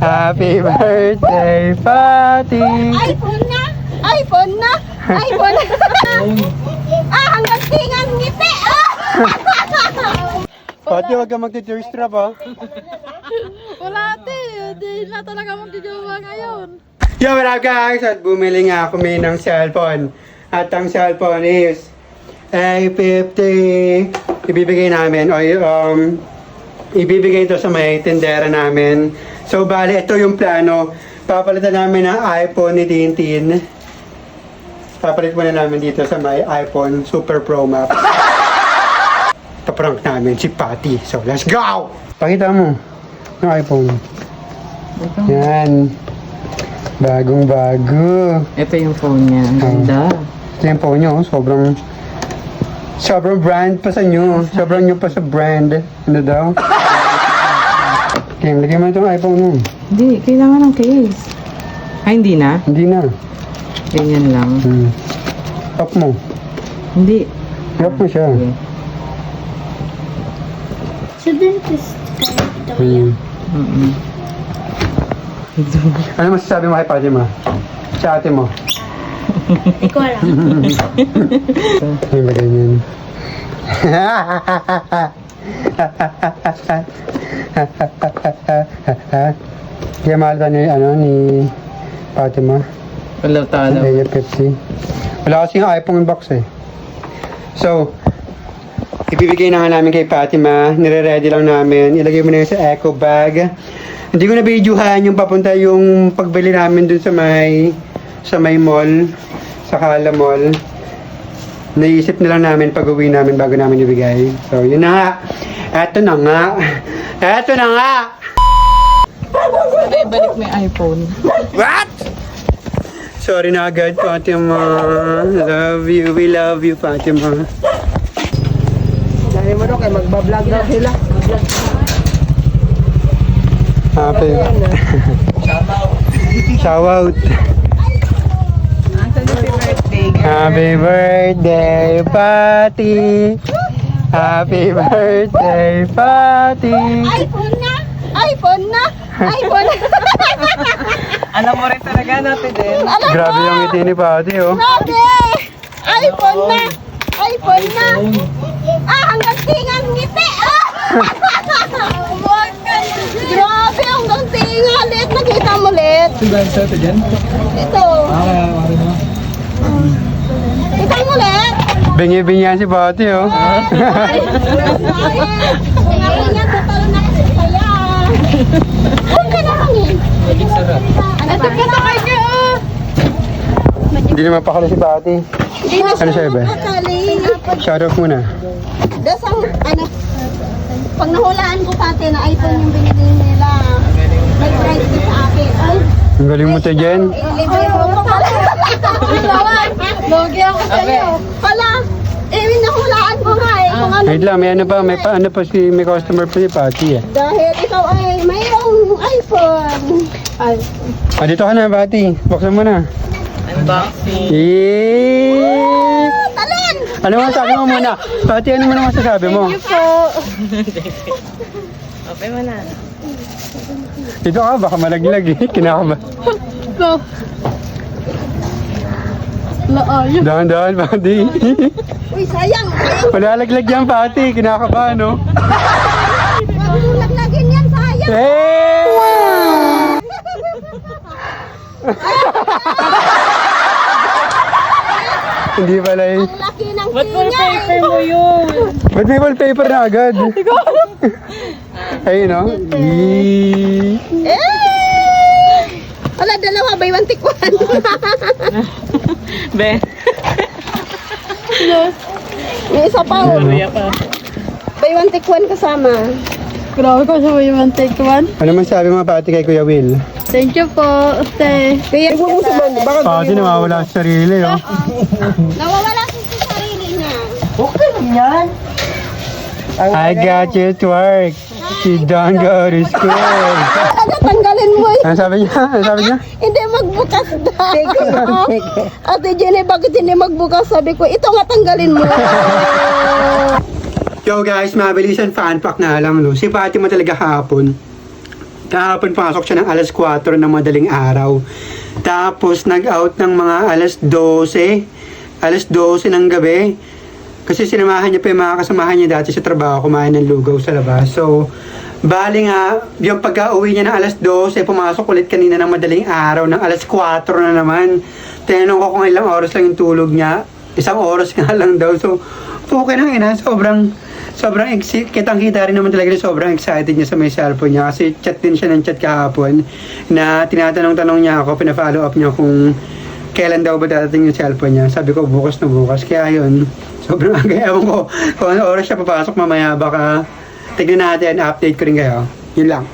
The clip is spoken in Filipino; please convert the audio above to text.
Happy birthday, Pati! iPhone na! iPhone na! iPhone na! Hanggang tingang ngiti! Pati, huwag ka magti-tearstrap, ha? Wala di na talaga magdijowa ngayon. Yo, what up guys? At bumili nga kami ng cellphone. At ang cellphone is A50. Ibibigay namin, ibibigay ito sa may tindera namin. So, bali, ito yung plano. Papalitan namin ng iPhone ni Tintin. Papalit muna namin dito sa may iPhone Super Pro Max. Paprank namin si Patty. So, let's go! Pakita mo yung iPhone. Yan. Bagong bago. Ito yung phone niya. Ang ganda. Ito yung phone nyo. Sobrang brand pa sa inyo. Sobrang nyo pa sa brand. Ano daw? Okay, lagay mo itong iPhone mo. Hindi, kailangan ng case. Ay, hindi na? Hindi na. Ganyan lang. Off mo. Hindi. Off mo siya. Okay. Sa dentist kayo Hmm. Mm-mm. Ano masasabi mo kay Patty mo? Sa ate mo? Ikaw lang. Ay, ba ganyan? Kaya mahal ka ni Patty mo? Wala talo. Kaya Pepsi. Wala kasing iPhone box eh. So, ibibigay na nga namin kay Fatima. Nire-ready lang namin. Ilagay mo na yun sa eco bag. Hindi ko na videohan yung papunta yung pagbili namin dun sa may mall. Sa Kala Mall. Naisip na lang namin pag-uwi namin bago namin ibigay. So, yun na nga. Eto na nga. Eto na nga! Sana ibalik mo yung iPhone. What? Sorry na agad, Fatima. Love you. We love you, Fatima. Dahil mo doon kay magbablog daw sila. Happy. Shout out. Happy birthday, Patty. Happy birthday, Patty. iPhone na! iPhone na! iPhone na! Alam mo rin talaga natin din. Alam Grabe yung ngiti ni Patty, oh. Grabe! iPhone na! iPhone na! Hanggang tingang ngiti! Grabe, hanggang tinga ulit. Nakita mo ulit. Sundaan sa ito dyan? Ito. Wari mo. Kita mo ulit. Bingi-bingihan si Patty, oh. Ngayon yan, tatalo na kasi kaya. Huwag ka na hangin. Ito ka na kayo. Hindi naman pakala si Patty. Ano siya ba? Shout out muna. Dasang, pag nahulaan ko pati na iPhone yung binili nila, may price din sa akin. Ay, Ang galing mo to, Jen. libre mo pa pala. Logi ako sa'yo. Pala, nahulaan ko nga eh. Kung ano, Wait lang, may may customer pa si Patty, eh. dahil ikaw ay mayroong iPhone. Ay, Dito ka na, Patty. Buksan mo na. Unboxing. talon! Ano masasabi mo muna? Patty, ano muna masasabi mo? Open mo na. Dito ka, baka malaglag eh. Kinakaba. Go. Laayo. Dahan-dahan, Patty. Uy, sayang. Malalaglag yan, Patty. Kinakaba, no? Huwag mo laglagin yan, sayang. Hey! Hindi pala eh. Ang laki ng Ba't tinga wallpaper mo yun? Ba't may wallpaper na agad? Ayun, no? Wala, dalawa, buy one, take one. Be. May isa pa, oh. Kuya pa. Buy one, take one kasama. Grabe ko sa buy one take one. Ano man sabi mo, Patty, kay Kuya Will? Thank you po. Ate. Kaya, Patty, nawawala sa sarili, oh. nawawala sa sarili niya. Okay lang yan. I got you at work. You don't go to school. Ano, tanggalin mo eh. Ano sabi niya? Ano sabi niya? Hindi magbukas daw. Ate Jenny, bakit hindi magbukas? Sabi ko, ito nga tanggalin mo. Yo guys, mabilisan fan pack na lang, no? Si Patty mo talaga hapon. Kahapon pasok siya ng alas 4 ng madaling araw. Tapos nag-out ng mga alas 12. Alas 12 ng gabi. Kasi sinamahan niya pa yung mga kasamahan niya dati sa trabaho, kumain ng lugaw sa labas. So, bali nga, yung pagka-uwi niya ng alas 12, pumasok ulit kanina ng madaling araw, ng alas 4 na naman. Tinanong ko kung ilang oras lang yung tulog niya. 1 oras nga lang daw. So, okay na ina, sobrang kitang-kita rin naman talaga na sobrang excited niya sa may cellphone niya. Kasi chat din siya ng chat kahapon na tinatanong-tanong niya ako, pina-follow up niya kung kailan daw ba dadating yung cellphone niya. Sabi ko, bukas na bukas. Kaya yun, sobrang aga. Ewan ko kung ano oras siya papasok mamaya. Baka tignan natin, update ko rin kayo. Yun lang.